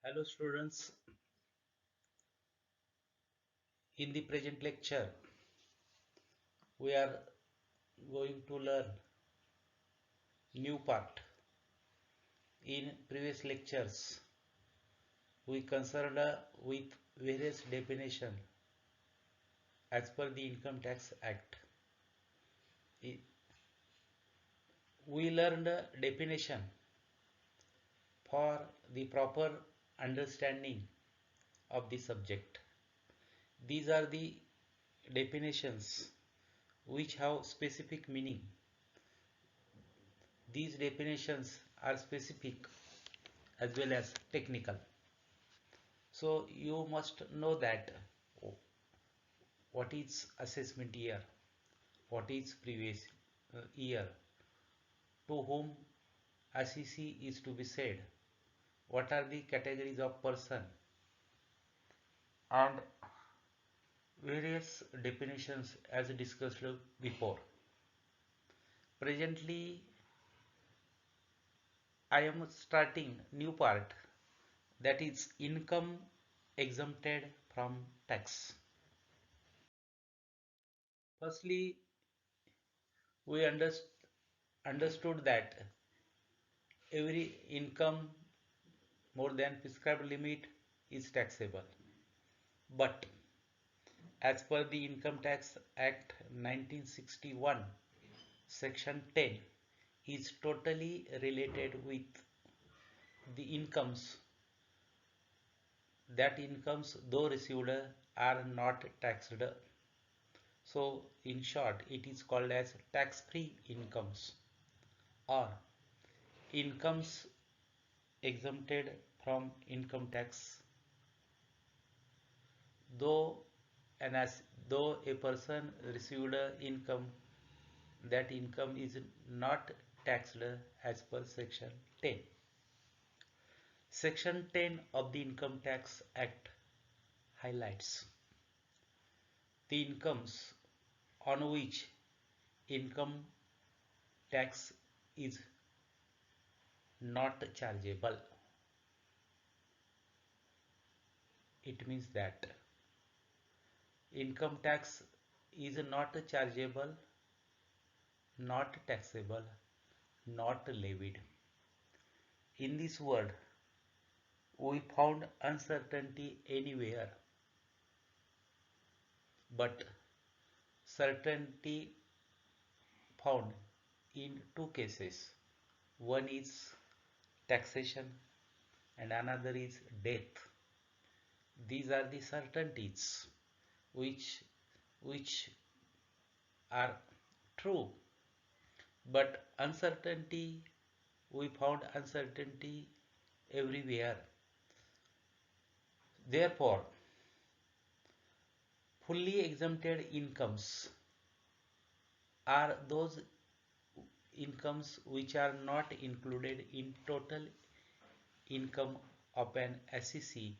Hello students, in the present lecture we are going to learn new part. In previous lectures we concerned with various definition as per the Income Tax Act. We learned definition for the proper understanding of the subject. These are the definitions which have specific meaning. These definitions are specific as well as technical. So you must know that what is assessment year, what is previous year, to whom assessee is to be said, what are the categories of person, and various definitions as discussed before. Presently I am starting new part, that is income exempted from tax. Firstly, we understood that every income more than prescribed limit is taxable. But as per the Income Tax Act 1961, Section 10 is totally related with the incomes, that incomes though received are not taxed. So in short it is called as tax-free incomes or incomes exempted from income tax. Though though a person received income, that income is not taxed as per section 10. Section 10 of the Income Tax Act highlights the incomes on which income tax is not chargeable. It means that income tax is not chargeable, not taxable, not levied. In this world we found uncertainty anywhere, but certainty found in two cases. One is taxation and another is death. These are the certainties which which are true, but uncertainty, we found uncertainty everywhere. Therefore fully exempted incomes are those incomes which are not included in total income of an assessee,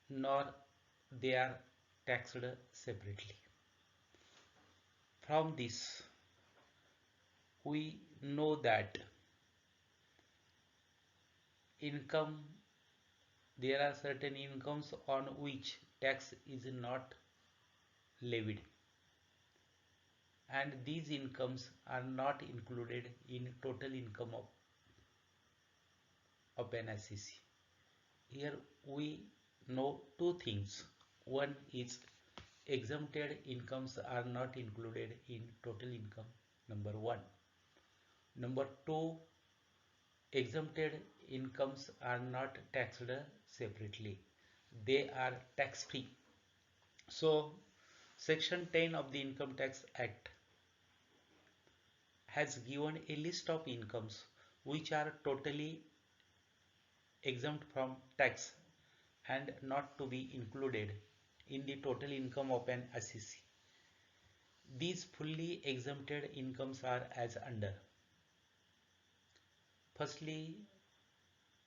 nor they are taxed separately. From this we know that income, there are certain incomes on which tax is not levied, and these incomes are not included in total income of an assessee. Here we know two things. One is exempted incomes are not included in total income, number one. Number two, exempted incomes are not taxed separately. They are tax free. So section 10 of the Income Tax Act has given a list of incomes which are totally exempt from tax and not to be included in the total income of an assessee. These fully exempted incomes are as under. Firstly,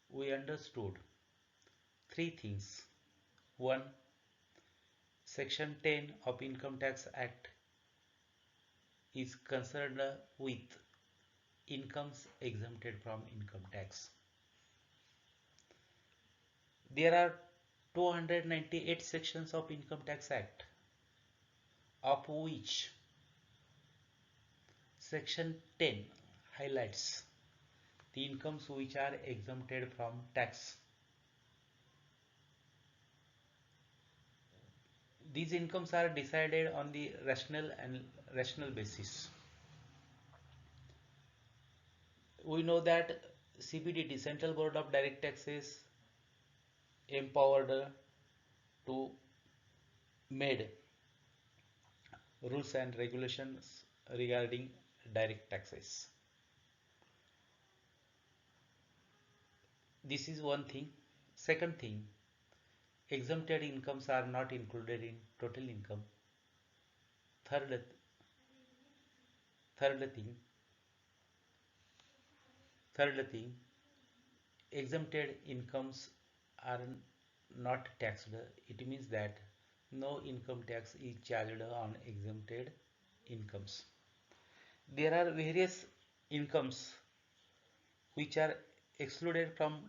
we understood three things. One, section 10 of Income Tax Act is concerned with incomes exempted from income tax. There are 298 sections of Income Tax Act, of which Section 10 highlights the incomes which are exempted from tax. These incomes are decided on the rational basis. We know that CBDT, Central Board of Direct Taxes, empowered to made rules and regulations regarding direct taxes. This is one thing. Second thing, exempted incomes are not included in total income. Third, third thing, third thing, exempted incomes are not taxed. It means that no income tax is charged on exempted incomes. There are various incomes which are excluded from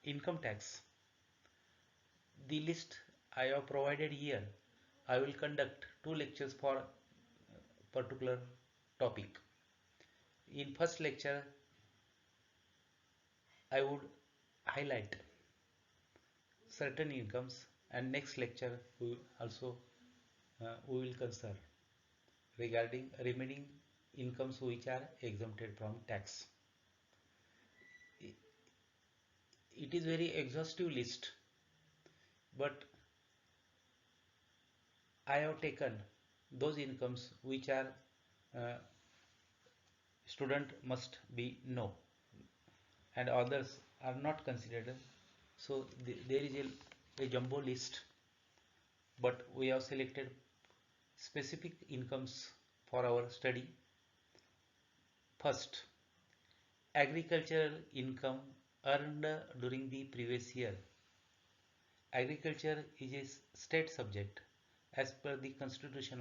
income tax. The list I have provided here. I will conduct two lectures for particular topic. In first lecture, I would highlight certain incomes, and next lecture we will consider regarding remaining incomes which are exempted from tax. It is very exhaustive list, but I have taken those incomes which are student must be know and others are not considered. So there is a jumbo list, but we have selected specific incomes for our study. First, agricultural income earned during the previous year. Agriculture is a state subject as per the Constitution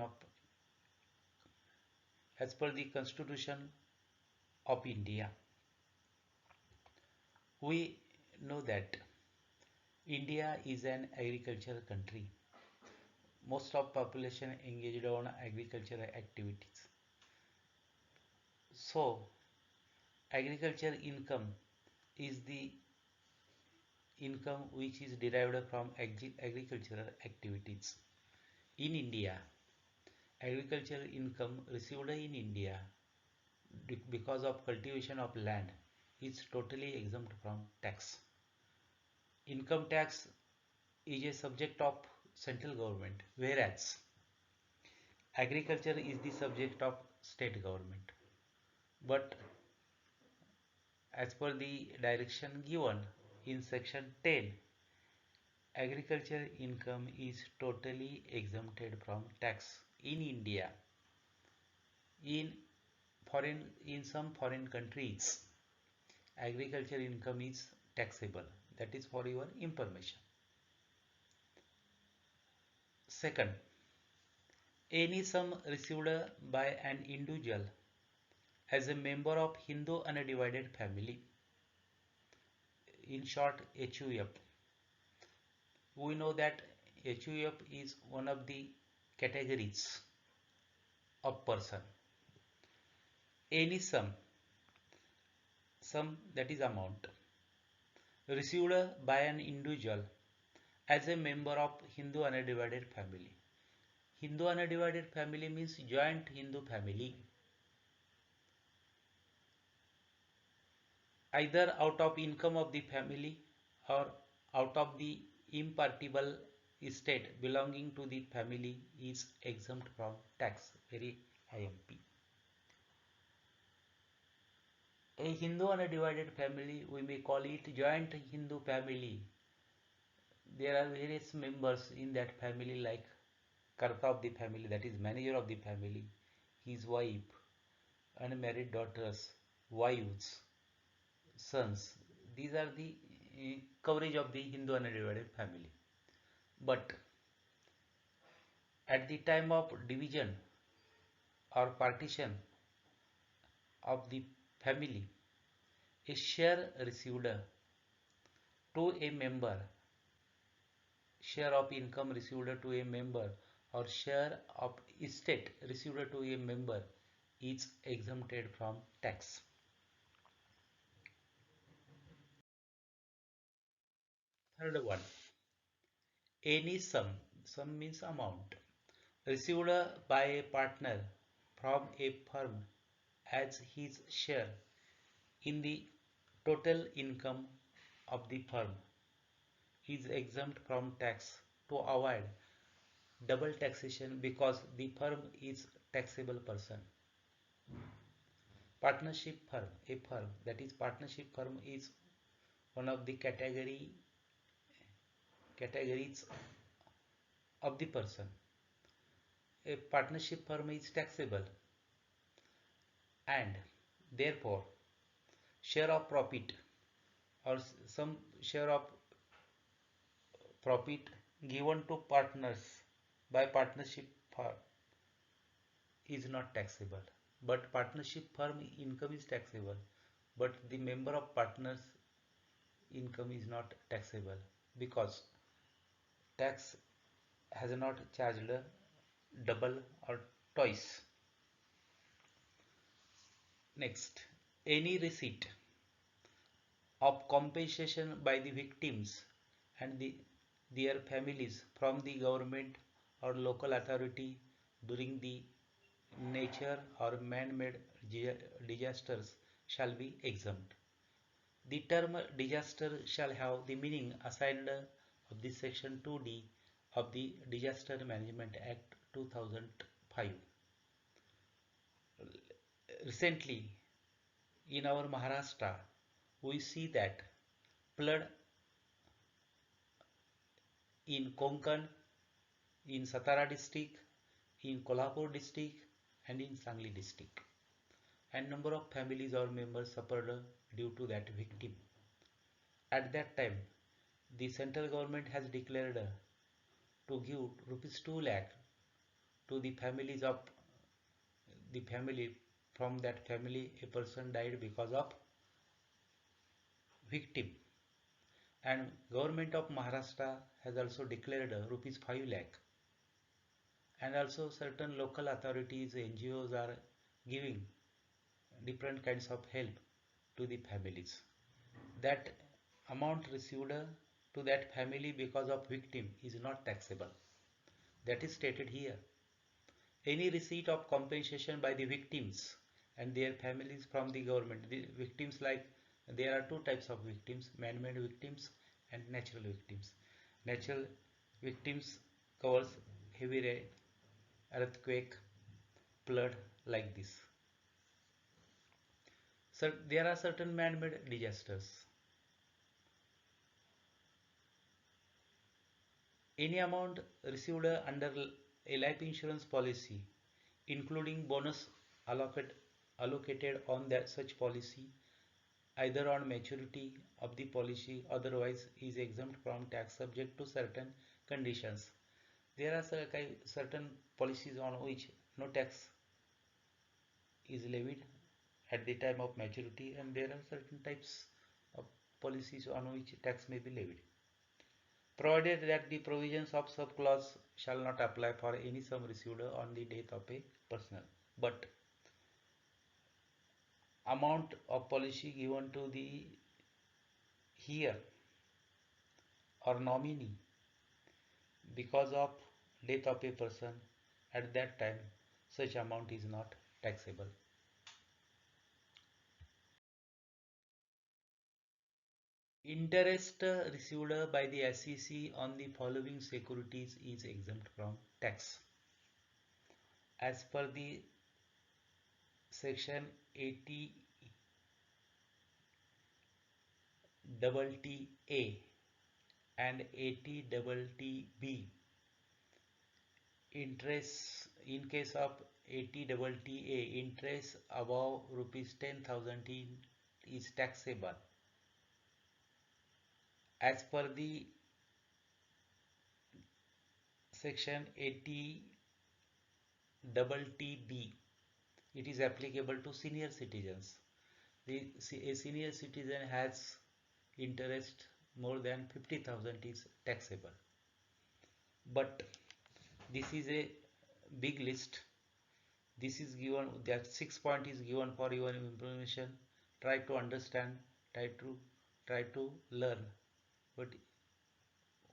of India. We know that India is an agricultural country. Most of population engaged on agricultural activities. So, agriculture income is the income which is derived from agricultural activities. In India, agricultural income received in India because of cultivation of land is totally exempt from tax. Income tax is a subject of central government, whereas agriculture is the subject of state government. But as per the direction given in section 10, agriculture income is totally exempted from tax in India. In some foreign countries, agriculture income is taxable. That is for your information. Second, any sum received by an individual as a member of Hindu undivided family, in short HUF. We know that HUF is one of the categories of person. Any sum that is amount received by an individual as a member of Hindu undivided family. Hindu undivided family means joint Hindu family. Either out of income of the family or out of the impartible estate belonging to the family is exempt from tax. Very IMP. A Hindu undivided family, we may call it joint Hindu family. There are various members in that family like Karta of the family, that is manager of the family, his wife, unmarried daughters, wives, sons. These are the coverage of the Hindu undivided family. But at the time of division or partition of the family, a share received to a member share of income received to a member or share of estate received to a member is exempted from tax. Third one, any sum means amount, received by a partner from a firm as his share in the total income of the firm is exempt from tax to avoid double taxation because the firm is taxable person. Partnership firm, a firm that is partnership firm is one of the categories of the person. A partnership firm is taxable and therefore share of profit or some share of profit given to partners by partnership firm is not taxable, but partnership firm income is taxable, but the member of partners income is not taxable because tax has not charged double or twice. Next, any receipt of compensation by the victims and their families from the government or local authority during the nature or man-made disasters shall be exempt. The term disaster shall have the meaning assigned of the section 2D of the Disaster Management Act 2005. Recently, in our Maharashtra, we see that flood in Konkan, in Satara district, in Kolhapur district, and in Sangli district. And number of families or members suffered due to that victim. At that time, the central government has declared to give rupees 2 lakh to the families of the family. From that family a person died because of victim, and government of Maharashtra has also declared rupees 5 lakh, and also certain local authorities NGOs are giving different kinds of help to the families. That amount received to that family because of victim is not taxable. That is stated here. Any receipt of compensation by the victims and their families from the government. The victims, like there are two types of victims, man-made victims and natural victims. Natural victims covers heavy rain, earthquake, flood, like this. So there are certain man-made disasters. Any amount received under a life insurance policy, including bonus allocated on that such policy, either on maturity of the policy, otherwise is exempt from tax subject to certain conditions. There are certain policies on which no tax is levied at the time of maturity, and there are certain types of policies on which tax may be levied, provided that the provisions of subclause shall not apply for any sum received on the death of a person. But amount of policy given to the heir or nominee because of death of a person, at that time such amount is not taxable. Interest received by the SEC on the following securities is exempt from tax. As per the section 80 double TA and 80 double TB, interest in case of 80 double TA, interest above rupees 10,000 is taxable. As per the section 80 double TB, it is applicable to senior citizens. A senior citizen has interest more than 50,000 is taxable. but this is a big list. This is given, that 6 point is given for your information. Try to understand, try to learn. But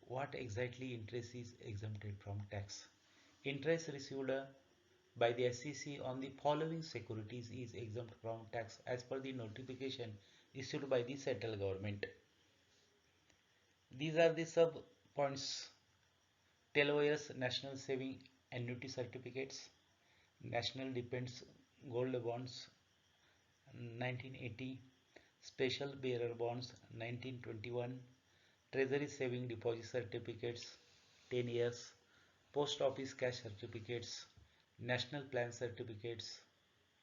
what exactly interest is exempted from tax? Interest received by the SEC on the following securities is exempt from tax as per the notification issued by the central government. These are the sub points: 12 years National Saving Annuity Certificates, National Defense Gold Bonds 1980, Special Bearer Bonds 1921, Treasury Saving Deposit Certificates 10 years, Post Office Cash Certificates, National Plan Certificates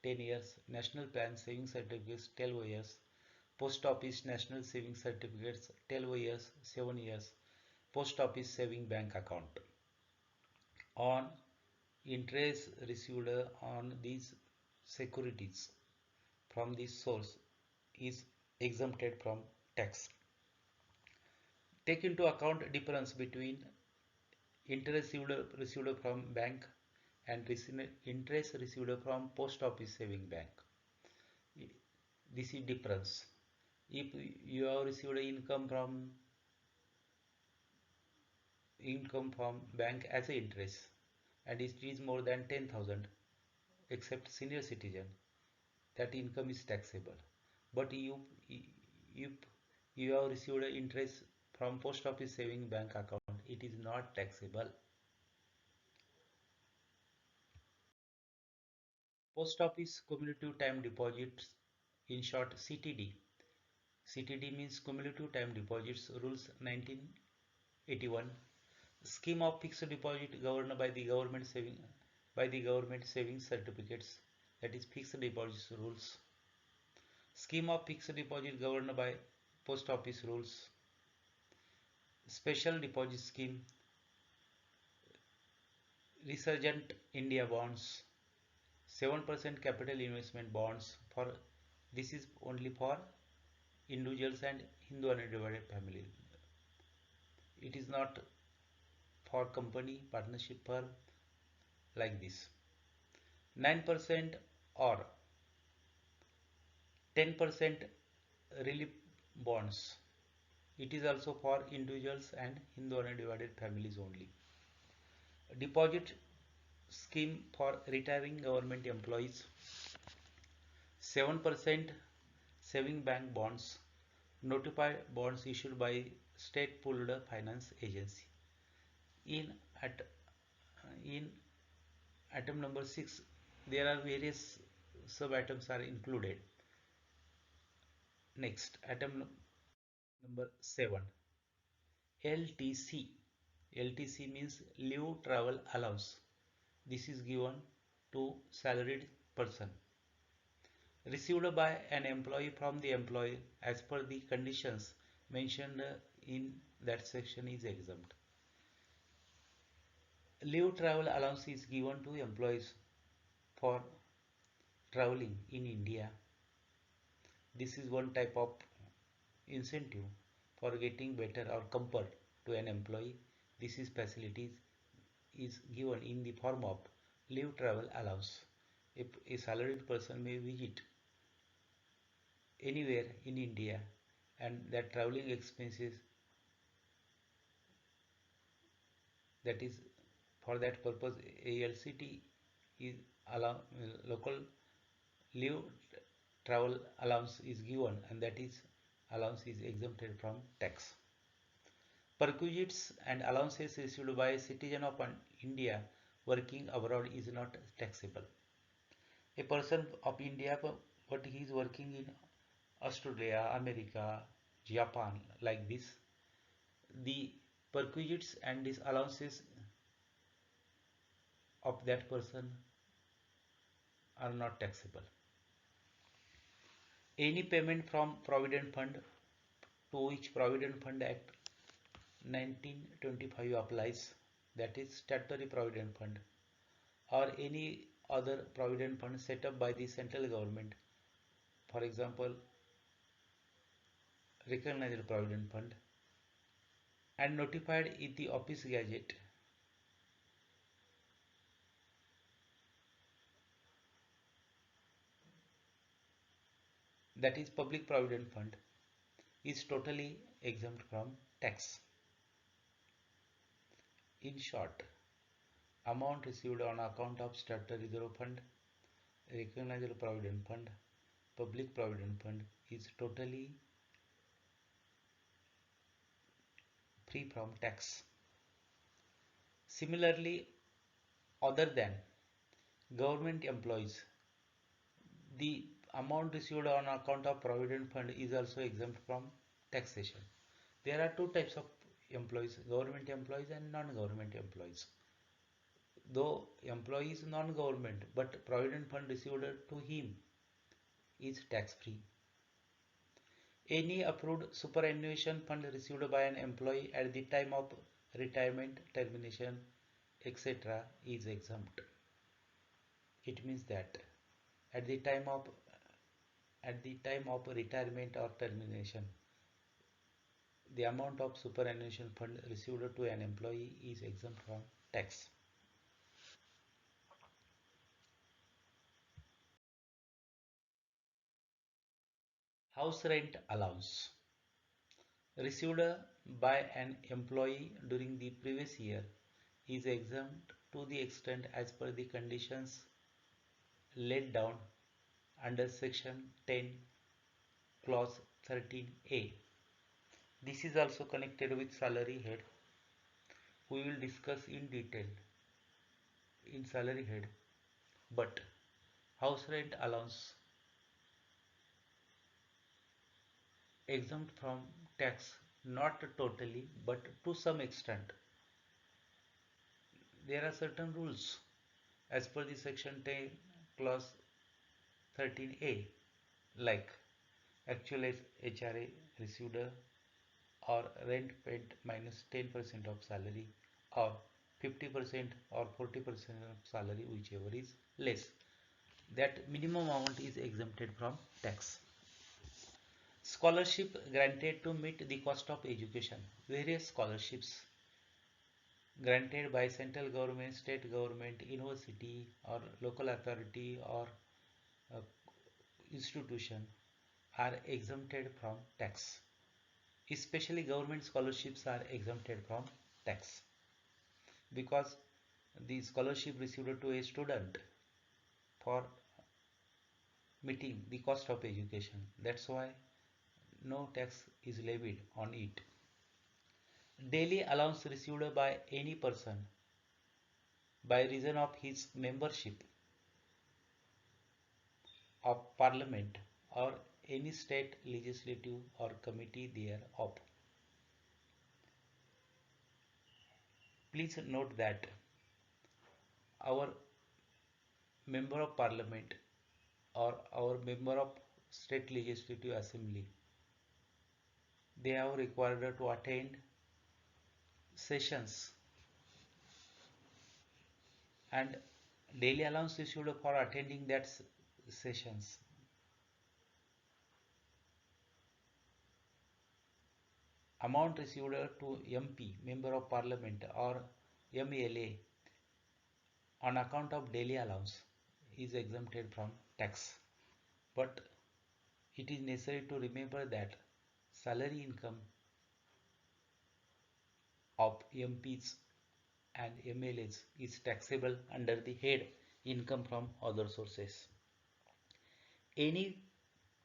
10 years, National Plan Saving Certificates 12 years, Post Office National Saving Certificates 12 years, 7 years, Post Office Saving Bank Account. On interest received on these securities from this source is exempted from tax. Take into account difference between interest received from bank and interest received from post office saving bank. This is difference. If you have received income from bank as a interest and it is more than 10,000, except senior citizen, that income is taxable. But if you have received interest from post office saving bank account, it is not taxable. Post office cumulative time deposits, in short CTD. CTD means cumulative time deposits rules 1981. Scheme of fixed deposit governed by the government saving certificates, that is fixed deposits rules. Scheme of fixed deposit governed by post office rules. Special deposit scheme, Resurgent India bonds, 7% capital investment bonds, for this is only for individuals and Hindu undivided family. It is not for company, partnership firm, like this. 9% or 10% relief bonds. It is also for individuals and Hindu undivided families only. Deposit scheme for retiring government employees. 7% saving bank bonds. Notified bonds issued by state pooled finance agency. In at in item number 6, there are various sub items are included. Next, item number 7, LTC. LTC means leave travel allowance. This is given to salaried person, received by an employee from the employer as per the conditions mentioned in that section is exempt. Leave travel allowance is given to employees for traveling in India. This is one type of incentive for getting better or comfort to an employee. This is facilities is given in the form of leave travel allowance. If a salaried person may visit anywhere in India and that traveling expenses, that is for that purpose ALCT is local leave travel allowance is given, and that is allowance is exempted from tax. Perquisites and allowances received by a citizen of India working abroad is not taxable. A person of India but he is working in Australia, America, Japan, like this, the perquisites and these allowances of that person are not taxable. Any payment from Provident Fund to which Provident Fund Act 1925 applies, that is statutory Provident Fund, or any other Provident Fund set up by the central government, for example recognized Provident Fund, and notified in the Office Gazette that is public provident fund, is totally exempt from tax. In short, amount received on account of statutory reserve fund, recognized provident fund, public provident fund is totally free from tax. Similarly, other than government employees, the amount received on account of provident fund is also exempt from taxation. There are two types of employees, government employees and non-government employees. Though employee is non-government, but provident fund received to him is tax-free. Any approved superannuation fund received by an employee at the time of retirement, termination, etc. is exempt. It means that at the time of retirement or termination, the amount of superannuation fund received to an employee is exempt from tax. House rent allowance received by an employee during the previous year is exempt to the extent as per the conditions laid down under section 10 clause 13a. This is also connected with salary head. We will discuss in detail in salary head, but house rent allowance exempt from tax, not totally but to some extent. There are certain rules as per the section 10 clause 13a, like actual HRA received or rent paid minus 10% of salary or 50% or 40% of salary, whichever is less. That minimum amount is exempted from tax. Scholarship granted to meet the cost of education. Various scholarships granted by central government, state government, university or local authority or uh, institution are exempted from tax. Especially government scholarships are exempted from tax because the scholarship received to a student for meeting the cost of education. That's why no tax is levied on it. Daily allowance received by any person by reason of his membership of parliament or any state legislative or committee thereof. Please note that our member of parliament or our member of state legislative assembly, they are required to attend sessions, and daily allowance issued for attending that sessions. Amount received to MP, member of parliament or MLA on account of daily allowance is exempted from tax. But it is necessary to remember that salary income of MPs and MLAs is taxable under the head income from other sources. Any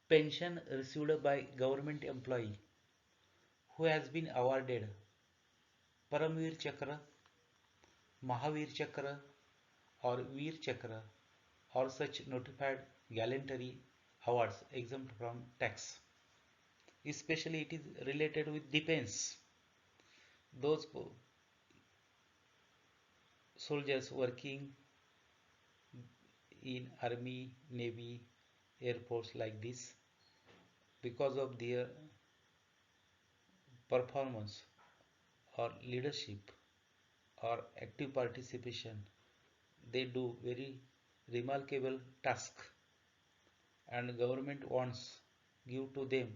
pension received by government employee who has been awarded Paramveer Chakra, Mahavir Chakra or Veer Chakra or such notified gallantry awards exempt from tax. Especially it is related with defense. Those soldiers working in army, navy, air force like this, because of their performance or leadership or active participation, they do very remarkable task, and government wants give to them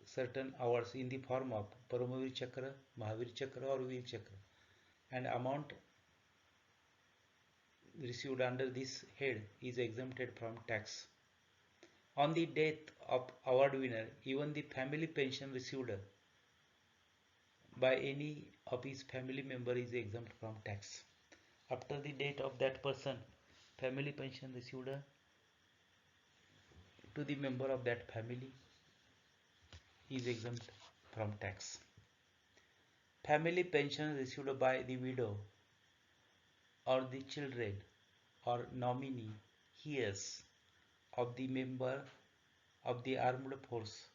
certain awards in the form of Paramveer Chakra, Mahavir Chakra or Veer Chakra, and amount received under this head is exempted from tax. On the death of award winner, even the family pension received by any of his family member is exempt from tax. After the death of that person, family pension received to the member of that family is exempt from tax. Family pension received by the widow or the children or nominee heirs of the member of the armed force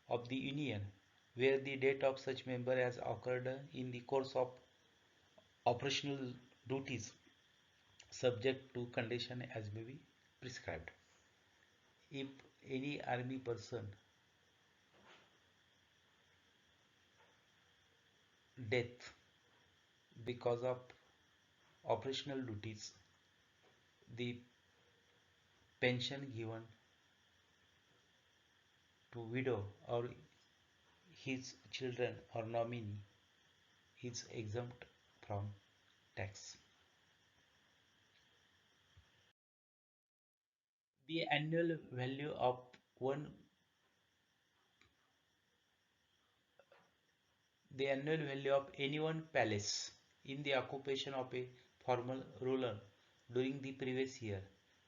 of the Union where the death of such member has occurred in the course of operational duties subject to condition as may be prescribed. If any army person death because of operational duties, the pension given to widow or his children or nominee is exempt from tax. The annual value of one the annual value of any one palace in the occupation of a formal ruler during the previous year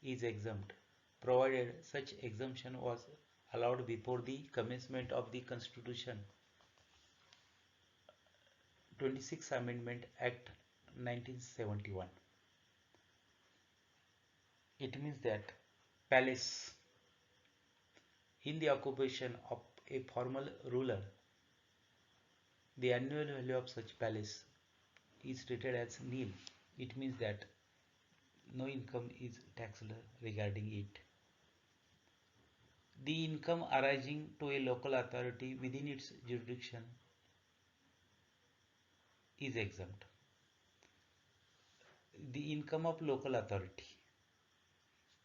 is exempt, provided such exemption was allowed before the commencement of the Constitution 26 Amendment Act 1971. It means that palace in the occupation of a formal ruler, the annual value of such palace is treated as nil. It means that no income is taxed regarding it. The income arising to a local authority within its jurisdiction is exempt. The income of local authority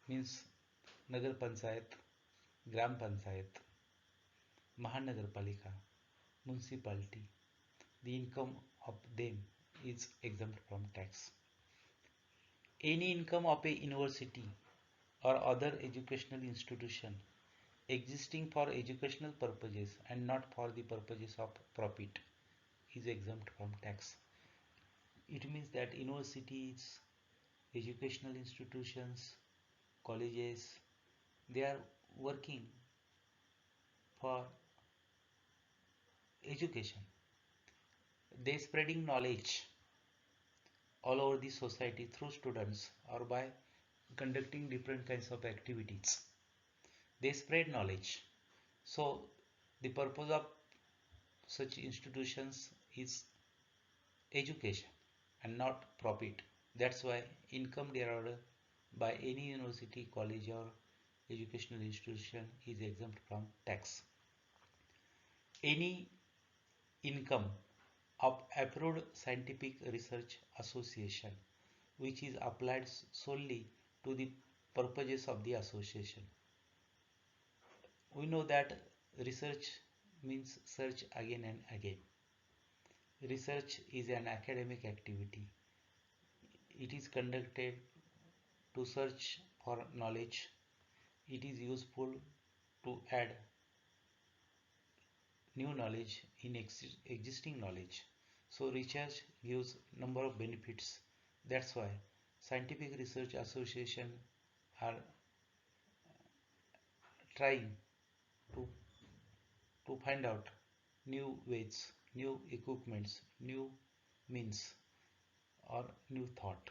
means Nagar Panchayat, Gram Panchayat, Mahanagarpalika, municipality. The income of them is exempt from tax. Any income of a university or other educational institution existing for educational purposes and not for the purposes of profit is exempt from tax. It means that universities, educational institutions, colleges, they are working for education. They are spreading knowledge all over the society through students or by conducting different kinds of activities. They spread knowledge. So the purpose of such institutions is education and not profit. That's why income derived by any university, college or educational institution is exempt from tax. Any income of approved scientific research association which is applied solely to the purposes of the association. We know that research means search again and again. Research is an academic activity. It is conducted to search for knowledge. It is useful to add new knowledge in existing knowledge. So research gives number of benefits. That's why scientific research association are trying to find out new ways, new equipments, new means or new thought.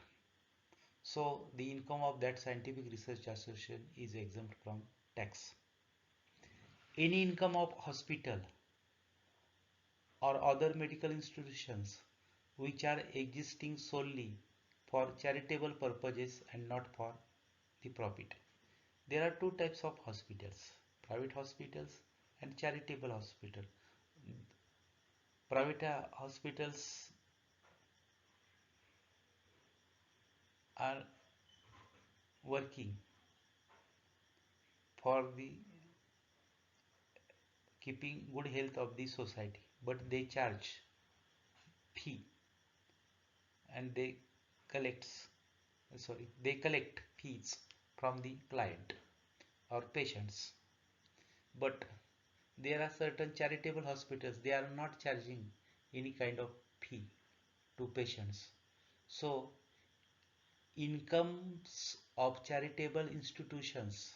So the income of that scientific research association is exempt from tax. Any income of hospital or other medical institutions which are existing solely for charitable purposes and not for the profit. There are two types of hospitals, private hospitals and charitable hospital. Private hospitals are working for the keeping good health of the society, but they charge fee and they collect fees from the client. or patients. But there are certain charitable hospitals, they are not charging any kind of fee to patients. So incomes of charitable institutions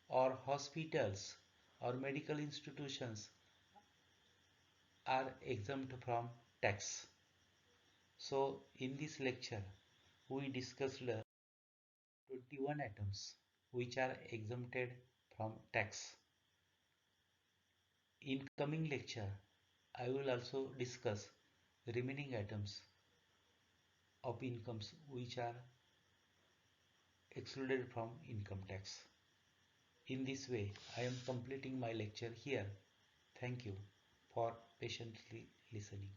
or hospitals or medical institutions are exempt from tax. So in this lecture we discussed 21 items which are exempted from tax. In coming lecture I will also discuss remaining items of incomes which are excluded from income tax. In this way, I am completing my lecture here. Thank you for patiently listening.